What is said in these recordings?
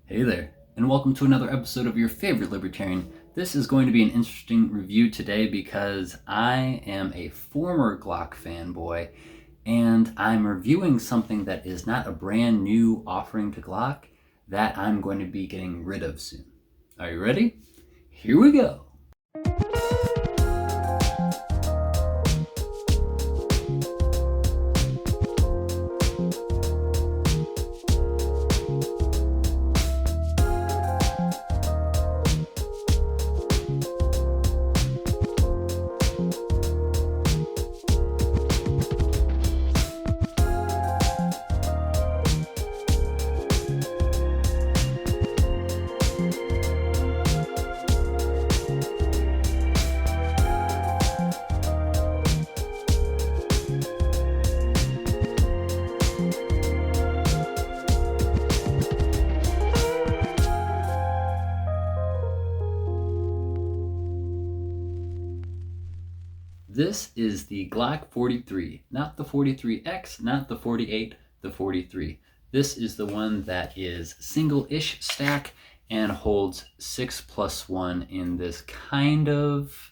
Hey there, and welcome to another episode of your favorite libertarian. This is going to be an interesting review today because I am a former Glock fanboy, and I'm reviewing something that is not a brand new offering to Glock that I'm going to be getting rid of soon. Are you ready? Here we go. This is the Glock 43, not the 43X, not the 48, the 43. This is the one that is single-ish stack and holds 6+1 in this kind of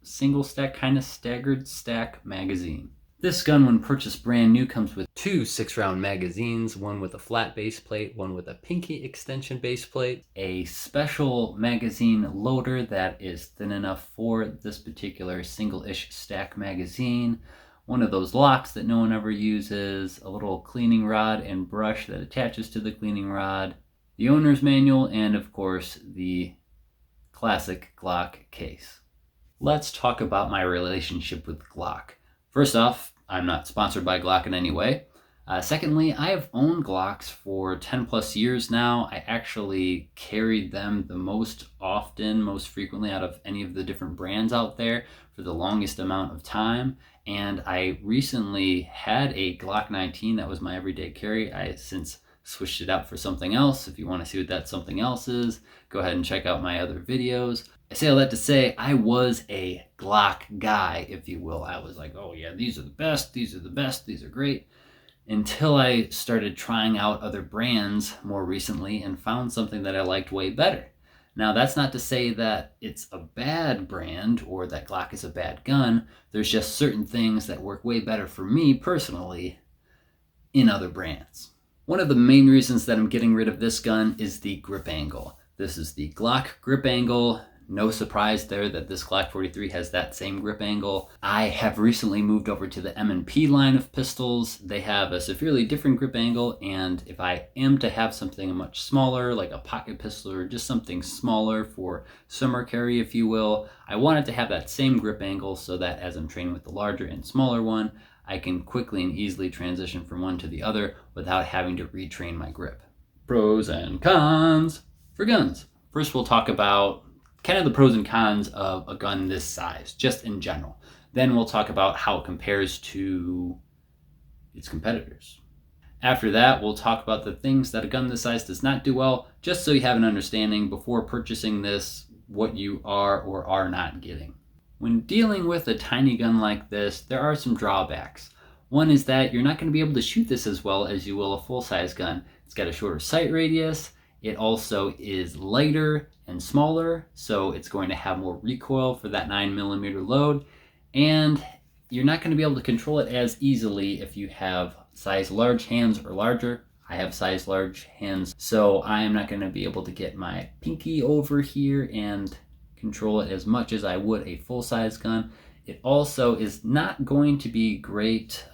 single stack, kind of staggered stack magazine. This gun, when purchased brand new, comes with two 6-round magazines, one with a flat base plate, one with a pinky extension base plate, a special magazine loader that is thin enough for this particular single-ish stack magazine, one of those locks that no one ever uses, a little cleaning rod and brush that attaches to the cleaning rod, the owner's manual, and of course the classic Glock case. Let's talk about my relationship with Glock. First off, I'm not sponsored by Glock in any way. Secondly, I have owned Glocks for 10 plus years now. I actually carried them the most often, most frequently out of any of the different brands out there for the longest amount of time. And I recently had a Glock 19 that was my everyday carry. I since switched it out for something else. If you want to see what that something else is, go ahead and check out my other videos. I say all that to say I was a Glock guy, if you will. I was like, oh yeah, these are the best, these are the best, these are great. Until I started trying out other brands more recently and found something that I liked way better. Now, that's not to say that it's a bad brand or that Glock is a bad gun. There's just certain things that work way better for me personally in other brands. One of the main reasons that I'm getting rid of this gun is the grip angle. This is the Glock grip angle. No surprise there that this Glock 43 has that same grip angle. I have recently moved over to the M&P line of pistols. They have a severely different grip angle, and if I am to have something much smaller, like a pocket pistol or just something smaller for summer carry, if you will, I want it to have that same grip angle so that as I'm training with the larger and smaller one, I can quickly and easily transition from one to the other without having to retrain my grip. Pros and cons for guns. First, we'll talk about kind of the pros and cons of a gun this size, just in general. Then we'll talk about how it compares to its competitors. After that, we'll talk about the things that a gun this size does not do well, just so you have an understanding before purchasing this, what you are or are not getting. When dealing with a tiny gun like this, there are some drawbacks. One is that you're not going to be able to shoot this as well as you will a full-size gun. It's got a shorter sight radius. It also is lighter and smaller, so it's going to have more recoil for that 9mm load, and you're not going to be able to control it as easily if you have size large hands or larger. I have size large hands, so I am not going to be able to get my pinky over here and control it as much as I would a full-size gun. It also is not going to be great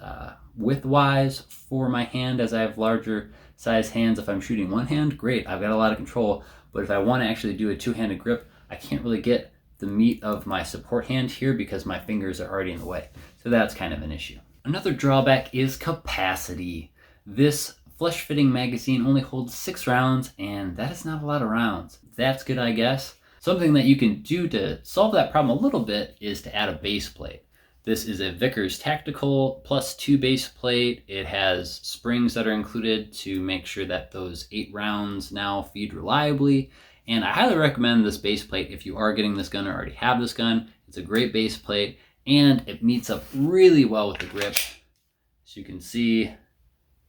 width-wise for my hand, as I have larger size hands. If I'm shooting one hand, great, I've got a lot of control. But if I want to actually do a two-handed grip, I can't really get the meat of my support hand here because my fingers are already in the way. So that's kind of an issue. Another drawback is capacity. This flesh-fitting magazine only holds 6 rounds, and that is not a lot of rounds. That's good, I guess. Something that you can do to solve that problem a little bit is to add a base plate. This is a Vickers Tactical +2 base plate. It has springs that are included to make sure that those 8 rounds now feed reliably. And I highly recommend this base plate if you are getting this gun or already have this gun. It's a great base plate, and it meets up really well with the grip. As you can see,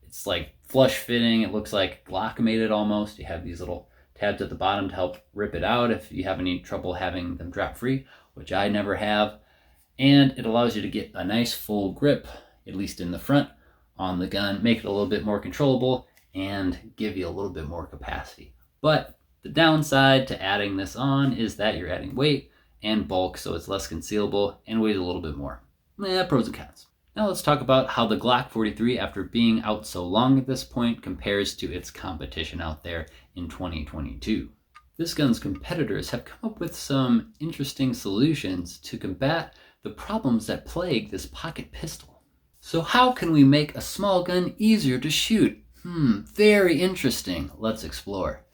It's like flush fitting. It looks like Glock-mated almost. You have these little tabs at the bottom to help rip it out if you have any trouble having them drop free, which I never have. And it allows you to get a nice full grip, at least in the front, on the gun, make it a little bit more controllable and give you a little bit more capacity. But the downside to adding this on is that you're adding weight and bulk, so it's less concealable and weighs a little bit more. Pros and cons. Now let's talk about how the Glock 43, after being out so long at this point, compares to its competition out there in 2022. This gun's competitors have come up with some interesting solutions to combat the problems that plague this pocket pistol. So how can we make a small gun easier to shoot? Very interesting. Let's explore.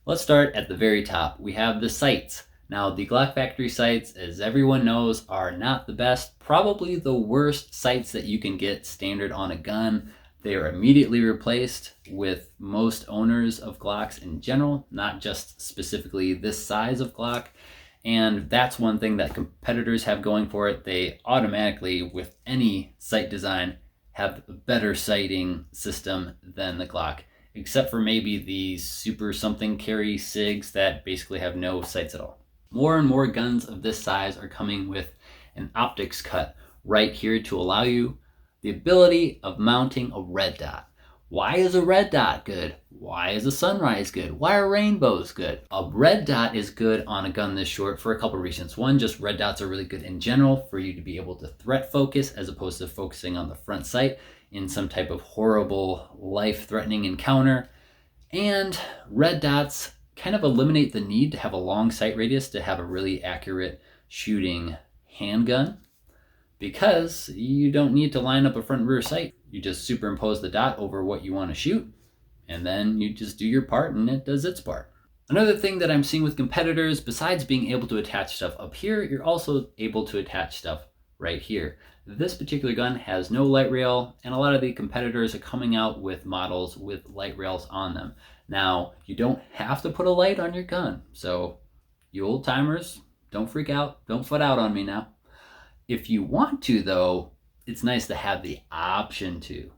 Let's start at the very top. We have the sights. Now, the Glock factory sights, as everyone knows, are not the best, probably the worst sights that you can get standard on a gun. They are immediately replaced with most owners of Glocks in general, not just specifically this size of Glock. And that's one thing that competitors have going for it. They automatically, with any sight design, have a better sighting system than the Glock, except for maybe the super something carry SIGs that basically have no sights at all. More and more guns of this size are coming with an optics cut right here to allow you the ability of mounting a red dot. Why is a red dot good? Why is a sunrise good? Why are rainbows good? A red dot is good on a gun this short for a couple reasons. One, just red dots are really good in general for you to be able to threat focus as opposed to focusing on the front sight in some type of horrible life-threatening encounter. And red dots kind of eliminate the need to have a long sight radius to have a really accurate shooting handgun, because you don't need to line up a front and rear sight. You just superimpose the dot over what you want to shoot, and then you just do your part and it does its part. Another thing that I'm seeing with competitors, besides being able to attach stuff up here, you're also able to attach stuff right here. This particular gun has no light rail, and a lot of the competitors are coming out with models with light rails on them. Now, you don't have to put a light on your gun, so you old timers, don't freak out, don't foot out on me now. If you want to, though, it's nice to have the option to.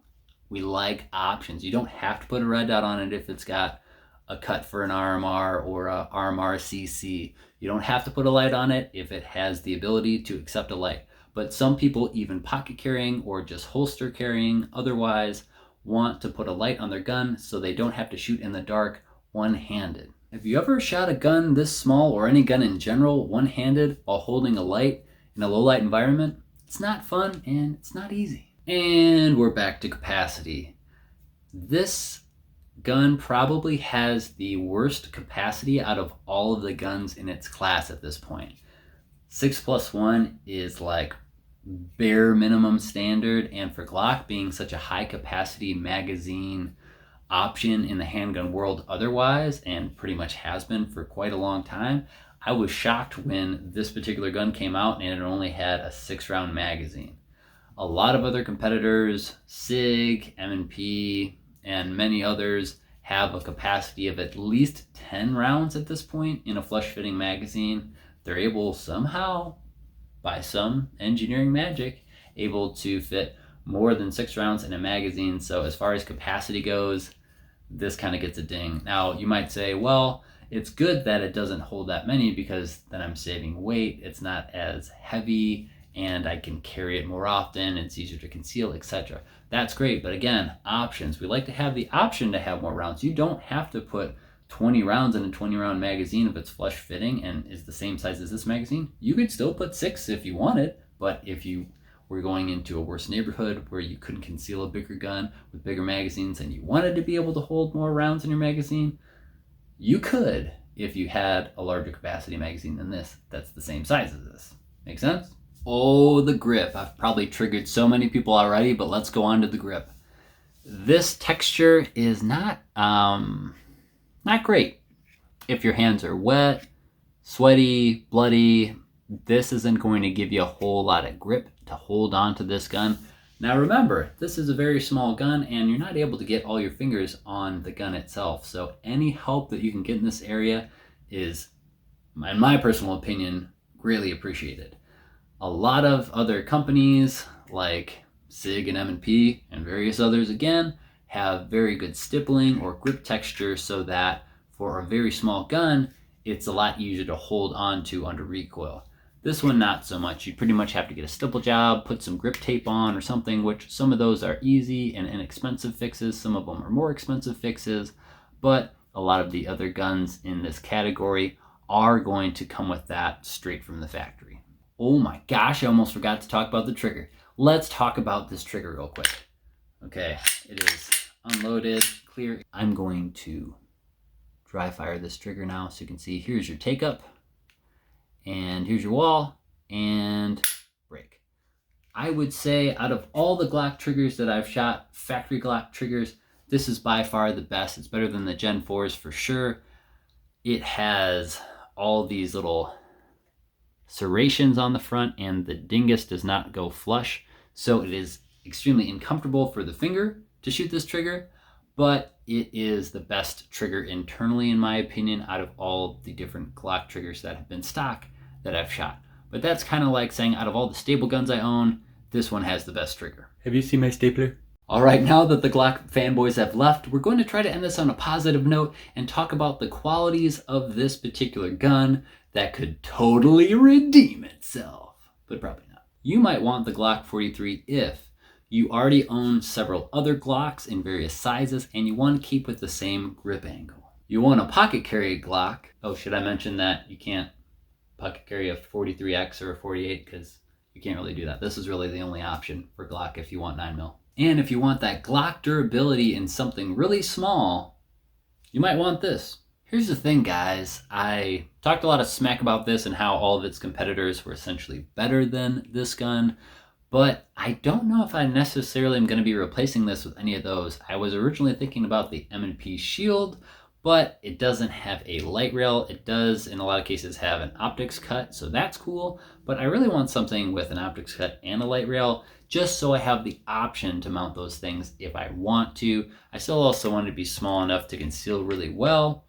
We like options. You don't have to put a red dot on it if it's got a cut for an RMR or a RMR CC. You don't have to put a light on it if it has the ability to accept a light. But some people, even pocket carrying or just holster carrying otherwise, want to put a light on their gun so they don't have to shoot in the dark one-handed. Have you ever shot a gun this small, or any gun in general, one-handed while holding a light in a low light environment? It's not fun and it's not easy. And we're back to capacity. This gun probably has the worst capacity out of all of the guns in its class at this point. 6+1 is like bare minimum standard, and for Glock being such a high capacity magazine option in the handgun world otherwise, and pretty much has been for quite a long time, I was shocked when this particular gun came out and it only had a 6-round magazine. A lot of other competitors, SIG, M&P, and many others have a capacity of at least 10 rounds at this point in a flush fitting magazine. They're able somehow, by some engineering magic, able to fit more than 6 rounds in a magazine. So as far as capacity goes, this kind of gets a ding. Now you might say, well, it's good that it doesn't hold that many because then I'm saving weight. It's not as heavy and I can carry it more often. It's easier to conceal, etc. That's great. But again, options. We like to have the option to have more rounds. You don't have to put 20 rounds in a 20-round magazine if it's flush fitting and is the same size as this magazine. You could still put 6 if you wanted, but if you were going into a worse neighborhood where you couldn't conceal a bigger gun with bigger magazines and you wanted to be able to hold more rounds in your magazine, you could if you had a larger capacity magazine than this that's the same size as this. Make sense? Oh, the grip. I've probably triggered so many people already, but let's go on to the grip. This texture is not great. If your hands are wet, sweaty, bloody, this isn't going to give you a whole lot of grip to hold on to this gun. Now remember, this is a very small gun and you're not able to get all your fingers on the gun itself. So any help that you can get in this area is, in my personal opinion, greatly appreciated. A lot of other companies like SIG and M&P and various others again have very good stippling or grip texture so that for a very small gun, it's a lot easier to hold on to under recoil. This one, not so much. You pretty much have to get a stipple job, put some grip tape on or something, which some of those are easy and inexpensive fixes. Some of them are more expensive fixes, but a lot of the other guns in this category are going to come with that straight from the factory. Oh my gosh, I almost forgot to talk about the trigger. Let's talk about this trigger real quick. Okay, it is unloaded, clear. I'm going to dry fire this trigger now so you can see here's your take up. And here's your wall and break. I would say out of all the Glock triggers that I've shot, factory Glock triggers, this is by far the best. It's better than the Gen 4s for sure. It has all these little serrations on the front and the dingus does not go flush. So it is extremely uncomfortable for the finger to shoot this trigger, but it is the best trigger internally, in my opinion, out of all the different Glock triggers that have been stock that I've shot. But that's kind of like saying out of all the staple guns I own, this one has the best trigger. Have you seen my stapler? All right, now that the Glock fanboys have left, we're going to try to end this on a positive note and talk about the qualities of this particular gun that could totally redeem itself, but probably not. You might want the Glock 43 if you already own several other Glocks in various sizes and you want to keep with the same grip angle. You want a pocket carry Glock. Oh, should I mention that you can't pocket carry a 43X or a 48 because you can't really do that. This is really the only option for Glock if you want 9mm. And if you want that Glock durability in something really small, you might want this. Here's the thing, guys. I talked a lot of smack about this and how all of its competitors were essentially better than this gun. But I don't know if I necessarily am going to be replacing this with any of those. I was originally thinking about the M&P Shield, but it doesn't have a light rail. It does, in a lot of cases, have an optics cut, so that's cool. But I really want something with an optics cut and a light rail, just so I have the option to mount those things if I want to. I still also want it to be small enough to conceal really well,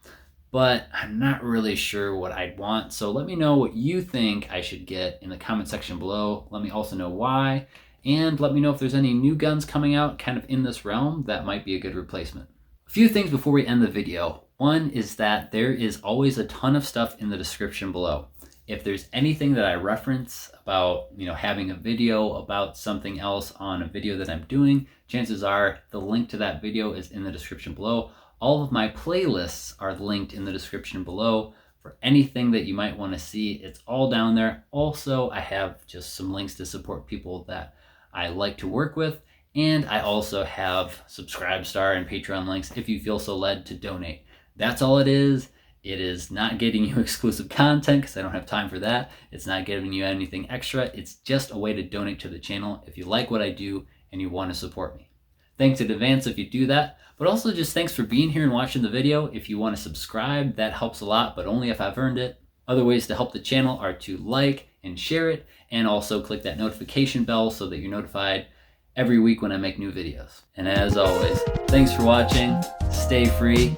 but I'm not really sure what I'd want. So let me know what you think I should get in the comment section below. Let me also know why, and let me know if there's any new guns coming out kind of in this realm that might be a good replacement. A few things before we end the video. One is that there is always a ton of stuff in the description below. If there's anything that I reference about, having a video about something else on a video that I'm doing, chances are the link to that video is in the description below. All of my playlists are linked in the description below for anything that you might want to see. It's all down there. Also, I have just some links to support people that I like to work with. And I also have Subscribestar and Patreon links if you feel so led to donate. That's all it is. It is not getting you exclusive content because I don't have time for that. It's not giving you anything extra. It's just a way to donate to the channel if you like what I do and you want to support me. Thanks in advance if you do that. But also just thanks for being here and watching the video. If you want to subscribe, that helps a lot, but only if I've earned it. Other ways to help the channel are to like and share it, and also click that notification bell so that you're notified every week when I make new videos. And as always, thanks for watching, stay free,